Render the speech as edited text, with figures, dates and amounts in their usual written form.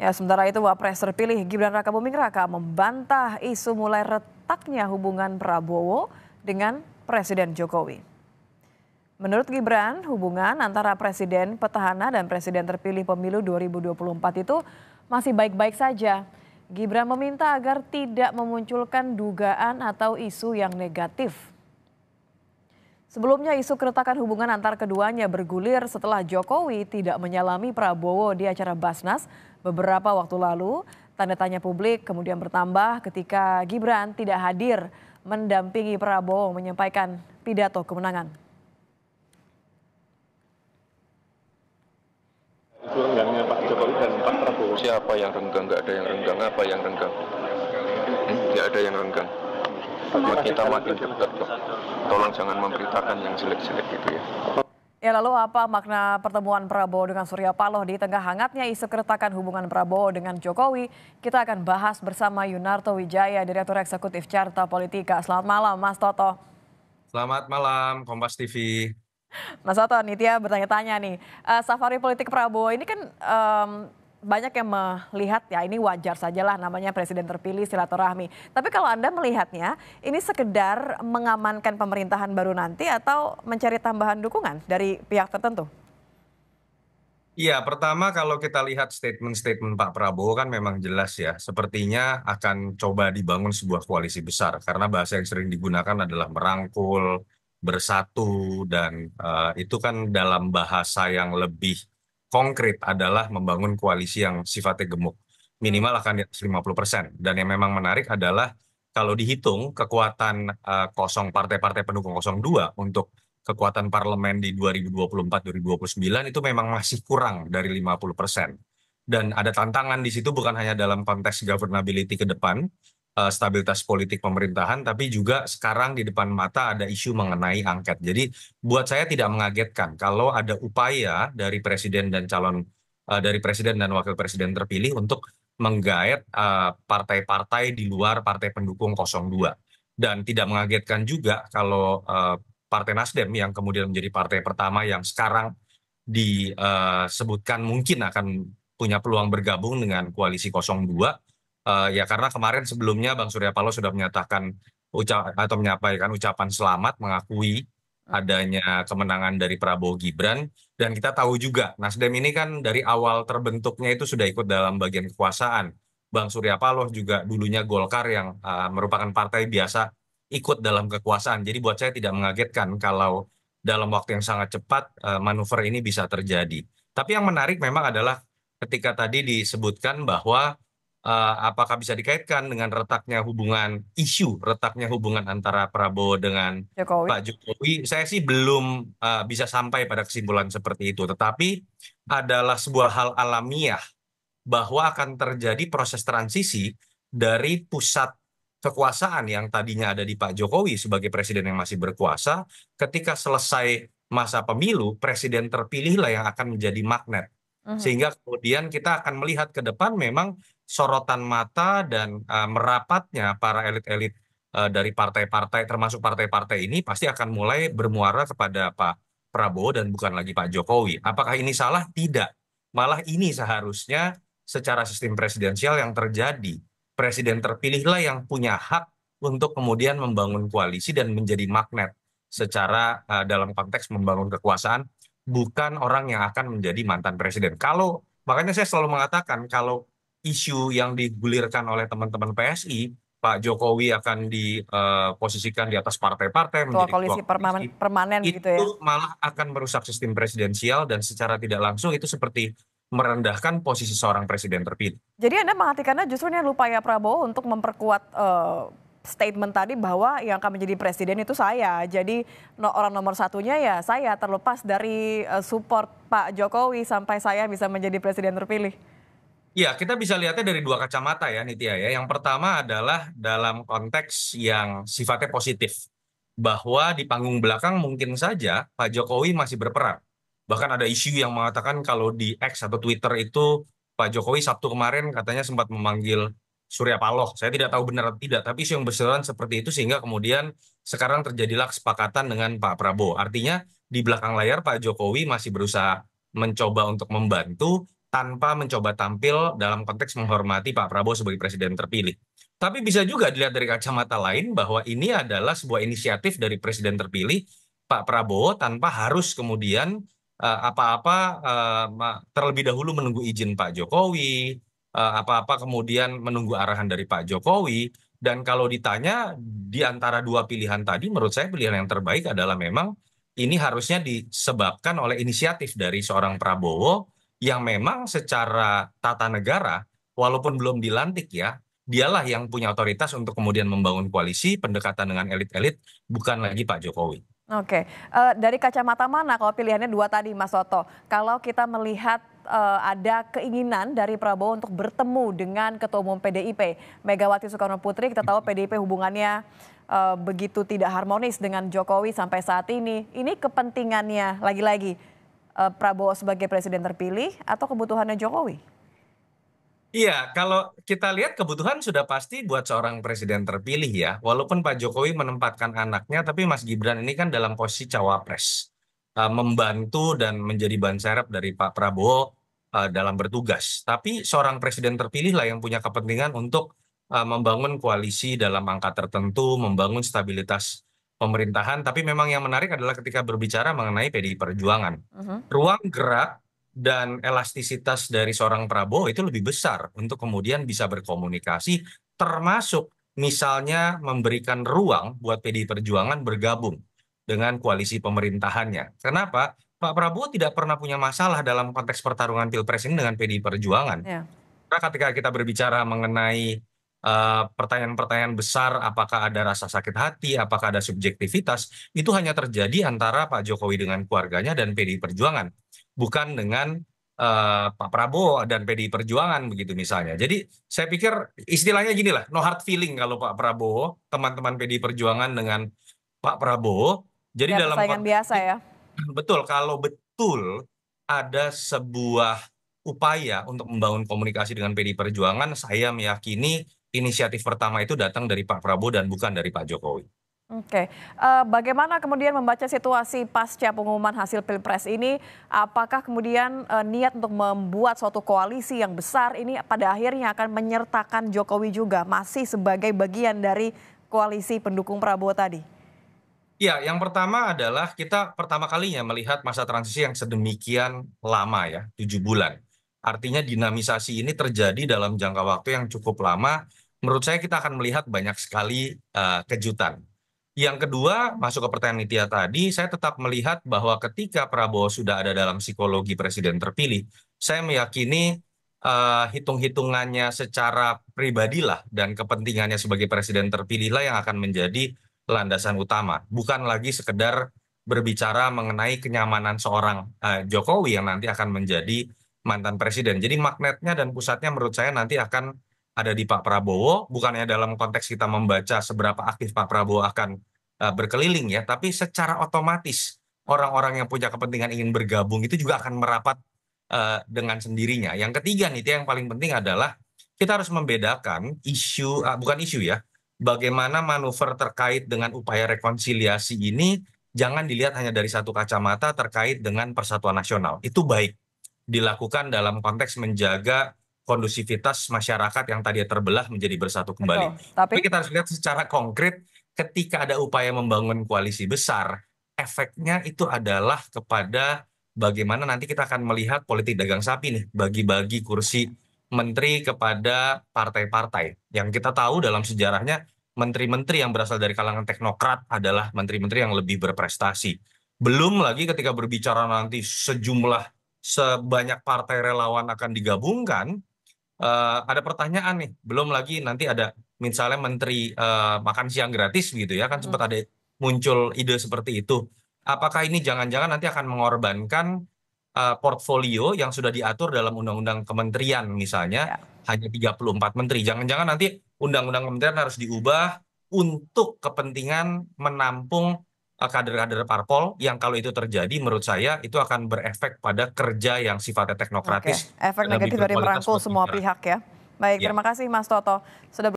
Ya, sementara itu Wapres terpilih Gibran Rakabuming Raka membantah isu mulai retaknya hubungan Prabowo dengan Presiden Jokowi. Menurut Gibran, hubungan antara Presiden petahana dan Presiden terpilih pemilu 2024 itu masih baik-baik saja. Gibran meminta agar tidak memunculkan dugaan atau isu yang negatif. Sebelumnya isu keretakan hubungan antar keduanya bergulir setelah Jokowi tidak menyalami Prabowo di acara Basnas beberapa waktu lalu. Tanda tanya publik kemudian bertambah ketika Gibran tidak hadir mendampingi Prabowo menyampaikan pidato kemenangan. Itu renggangnya Pak Jokowi dan Pak Prabowo. Siapa yang renggang? Nggak ada yang renggang. Apa yang renggang? Nggak ada yang renggang. Kita makin dekat kok. Tolong jangan memberitakan yang jelek-jelek gitu ya. Ya, lalu apa makna pertemuan Prabowo dengan Surya Paloh di tengah hangatnya isu keretakan hubungan Prabowo dengan Jokowi? Kita akan bahas bersama Yunarto Wijaya, Direktur Eksekutif Carta Politika. Selamat malam, Mas Toto. Selamat malam, Kompas TV. Mas Toto, Nitya bertanya-tanya nih, safari politik Prabowo ini kan banyak yang melihat ya ini wajar sajalah namanya presiden terpilih silaturahmi. Tapi kalau Anda melihatnya ini sekedar mengamankan pemerintahan baru nanti atau mencari tambahan dukungan dari pihak tertentu? Iya, pertama kalau kita lihat statement-statement Pak Prabowo kan memang jelas ya, sepertinya akan coba dibangun sebuah koalisi besar karena bahasa yang sering digunakan adalah merangkul, bersatu, dan itu kan dalam bahasa yang lebih konkret adalah membangun koalisi yang sifatnya gemuk. Minimal akan di atas 50%. Dan yang memang menarik adalah kalau dihitung kekuatan partai-partai pendukung 02 untuk kekuatan parlemen di 2024-2029 itu memang masih kurang dari 50%. Dan ada tantangan di situ bukan hanya dalam konteks governability ke depan, stabilitas politik pemerintahan, tapi juga sekarang di depan mata ada isu mengenai angket. Jadi buat saya tidak mengagetkan kalau ada upaya dari presiden dan dari presiden dan wakil presiden terpilih untuk menggaet partai-partai di luar partai pendukung 02. Dan tidak mengagetkan juga kalau Partai Nasdem yang kemudian menjadi partai pertama yang sekarang disebutkan mungkin akan punya peluang bergabung dengan koalisi 02. Ya karena kemarin sebelumnya Bang Surya Paloh sudah menyatakan atau menyampaikan ucapan selamat mengakui adanya kemenangan dari Prabowo Gibran, dan kita tahu juga Nasdem ini kan dari awal terbentuknya itu sudah ikut dalam bagian kekuasaan. Bang Surya Paloh juga dulunya Golkar yang merupakan partai biasa ikut dalam kekuasaan. Jadi buat saya tidak mengagetkan kalau dalam waktu yang sangat cepat manuver ini bisa terjadi. Tapi yang menarik memang adalah ketika tadi disebutkan bahwa apakah bisa dikaitkan dengan retaknya hubungan antara Prabowo dengan Jokowi. Pak Jokowi. Saya sih belum bisa sampai pada kesimpulan seperti itu. Tetapi adalah sebuah hal alamiah bahwa akan terjadi proses transisi dari pusat kekuasaan yang tadinya ada di Pak Jokowi sebagai presiden yang masih berkuasa, ketika selesai masa pemilu, presiden terpilihlah yang akan menjadi magnet. Sehingga kemudian kita akan melihat ke depan memang sorotan mata dan merapatnya para elit-elit dari partai-partai, termasuk partai-partai ini pasti akan mulai bermuara kepada Pak Prabowo dan bukan lagi Pak Jokowi. Apakah ini salah? Tidak. Malah ini seharusnya secara sistem presidensial yang terjadi. Presiden terpilihlah yang punya hak untuk kemudian membangun koalisi dan menjadi magnet secara dalam konteks membangun kekuasaan, bukan orang yang akan menjadi mantan presiden. Makanya saya selalu mengatakan kalau isu yang digulirkan oleh teman-teman PSI, Pak Jokowi akan diposisikan di atas partai-partai Ketua menjadi koalisi permanen gitu ya. itu malah akan merusak sistem presidensial dan secara tidak langsung itu seperti merendahkan posisi seorang presiden terpilih. Jadi Anda mengartikannya justru ini upaya Prabowo untuk memperkuat statement tadi bahwa yang akan menjadi presiden itu saya. Jadi orang nomor satunya ya saya, terlepas dari support Pak Jokowi sampai saya bisa menjadi presiden terpilih. Ya, kita bisa lihatnya dari dua kacamata ya, Nitya ya. Yang pertama adalah dalam konteks yang sifatnya positif. Bahwa di panggung belakang mungkin saja Pak Jokowi masih berperan. Bahkan ada isu yang mengatakan kalau di X atau Twitter itu Pak Jokowi Sabtu kemarin katanya sempat memanggil Surya Paloh. Saya tidak tahu benar atau tidak, tapi isu yang berseliweran seperti itu sehingga kemudian sekarang terjadilah kesepakatan dengan Pak Prabowo. Artinya di belakang layar Pak Jokowi masih berusaha mencoba untuk membantu tanpa mencoba tampil dalam konteks menghormati Pak Prabowo sebagai presiden terpilih. Tapi bisa juga dilihat dari kacamata lain bahwa ini adalah sebuah inisiatif dari presiden terpilih Pak Prabowo tanpa harus kemudian apa-apa terlebih dahulu menunggu izin Pak Jokowi, apa-apa kemudian menunggu arahan dari Pak Jokowi. Dan kalau ditanya di antara dua pilihan tadi, menurut saya pilihan yang terbaik adalah memang ini harusnya disebabkan oleh inisiatif dari seorang Prabowo yang memang secara tata negara, walaupun belum dilantik ya, dialah yang punya otoritas untuk kemudian membangun koalisi, pendekatan dengan elit-elit, bukan lagi Pak Jokowi. Oke, dari kacamata mana kalau pilihannya dua tadi Mas Toto? Kalau kita melihat ada keinginan dari Prabowo untuk bertemu dengan Ketua Umum PDIP, Megawati Soekarno Putri, kita tahu PDIP hubungannya begitu tidak harmonis dengan Jokowi sampai saat ini. Ini kepentingannya lagi-lagi Prabowo sebagai presiden terpilih atau kebutuhannya Jokowi? Iya, kalau kita lihat kebutuhan sudah pasti buat seorang presiden terpilih ya. Walaupun Pak Jokowi menempatkan anaknya, tapi Mas Gibran ini kan dalam posisi cawapres. Membantu dan menjadi ban serep dari Pak Prabowo dalam bertugas. Tapi seorang presiden terpilih lah yang punya kepentingan untuk membangun koalisi dalam angka tertentu, membangun stabilitas pemerintahan. Tapi memang yang menarik adalah ketika berbicara mengenai PDI Perjuangan. Ruang gerak dan elastisitas dari seorang Prabowo itu lebih besar untuk kemudian bisa berkomunikasi, termasuk misalnya memberikan ruang buat PDI Perjuangan bergabung dengan koalisi pemerintahannya. Kenapa? Pak Prabowo tidak pernah punya masalah dalam konteks pertarungan Pilpres ini dengan PDI Perjuangan. Ya. Karena ketika kita berbicara mengenai pertanyaan-pertanyaan besar, apakah ada rasa sakit hati, apakah ada subjektivitas, itu hanya terjadi antara Pak Jokowi dengan keluarganya dan PDI Perjuangan, bukan dengan Pak Prabowo dan PDI Perjuangan begitu misalnya. Jadi saya pikir istilahnya gini lah, no hard feeling kalau Pak Prabowo, teman-teman PDI Perjuangan dengan Pak Prabowo. Jadi Ya, dalam persaingan biasa ya. betul, kalau betul ada sebuah upaya untuk membangun komunikasi dengan PDI Perjuangan, saya meyakini inisiatif pertama itu datang dari Pak Prabowo dan bukan dari Pak Jokowi. Oke, bagaimana kemudian membaca situasi pasca pengumuman hasil Pilpres ini? Apakah kemudian niat untuk membuat suatu koalisi yang besar ini pada akhirnya akan menyertakan Jokowi juga masih sebagai bagian dari koalisi pendukung Prabowo tadi? Ya, yang pertama adalah kita pertama kalinya melihat masa transisi yang sedemikian lama ya, 7 bulan. Artinya dinamisasi ini terjadi dalam jangka waktu yang cukup lama. Menurut saya kita akan melihat banyak sekali kejutan. Yang kedua, masuk ke pertanyaan Nitya tadi, saya tetap melihat bahwa ketika Prabowo sudah ada dalam psikologi presiden terpilih, saya meyakini hitung-hitungannya secara pribadilah dan kepentingannya sebagai presiden terpilih lah yang akan menjadi landasan utama. Bukan lagi sekedar berbicara mengenai kenyamanan seorang Jokowi yang nanti akan menjadi mantan presiden. Jadi magnetnya dan pusatnya menurut saya nanti akan ada di Pak Prabowo, bukannya dalam konteks kita membaca seberapa aktif Pak Prabowo akan berkeliling ya, tapi secara otomatis orang-orang yang punya kepentingan ingin bergabung itu juga akan merapat dengan sendirinya. Yang ketiga nih, yang paling penting adalah kita harus membedakan isu, bukan isu ya, bagaimana manuver terkait dengan upaya rekonsiliasi ini jangan dilihat hanya dari satu kacamata terkait dengan persatuan nasional. Itu baik dilakukan dalam konteks menjaga kondusivitas masyarakat yang tadi terbelah menjadi bersatu kembali. Betul, tapi kita harus lihat secara konkret ketika ada upaya membangun koalisi besar, efeknya itu adalah kepada bagaimana nanti kita akan melihat politik dagang sapi nih, bagi-bagi kursi menteri kepada partai-partai. Yang kita tahu dalam sejarahnya, menteri-menteri yang berasal dari kalangan teknokrat adalah menteri-menteri yang lebih berprestasi. Belum lagi ketika berbicara nanti sebanyak partai relawan akan digabungkan, ada pertanyaan nih, belum lagi nanti ada misalnya menteri makan siang gratis gitu ya, kan sempat ada muncul ide seperti itu. Apakah ini jangan-jangan nanti akan mengorbankan portfolio yang sudah diatur dalam undang-undang kementerian misalnya, hanya 34 menteri. Jangan-jangan nanti undang-undang kementerian harus diubah untuk kepentingan menampung kader-kader parpol yang kalau itu terjadi menurut saya itu akan berefek pada kerja yang sifatnya teknokratis. efek dan lebih negatif dari berkualitas merangkul buat semua kita. pihak ya. Baik, Ya. terima kasih Mas Toto sudah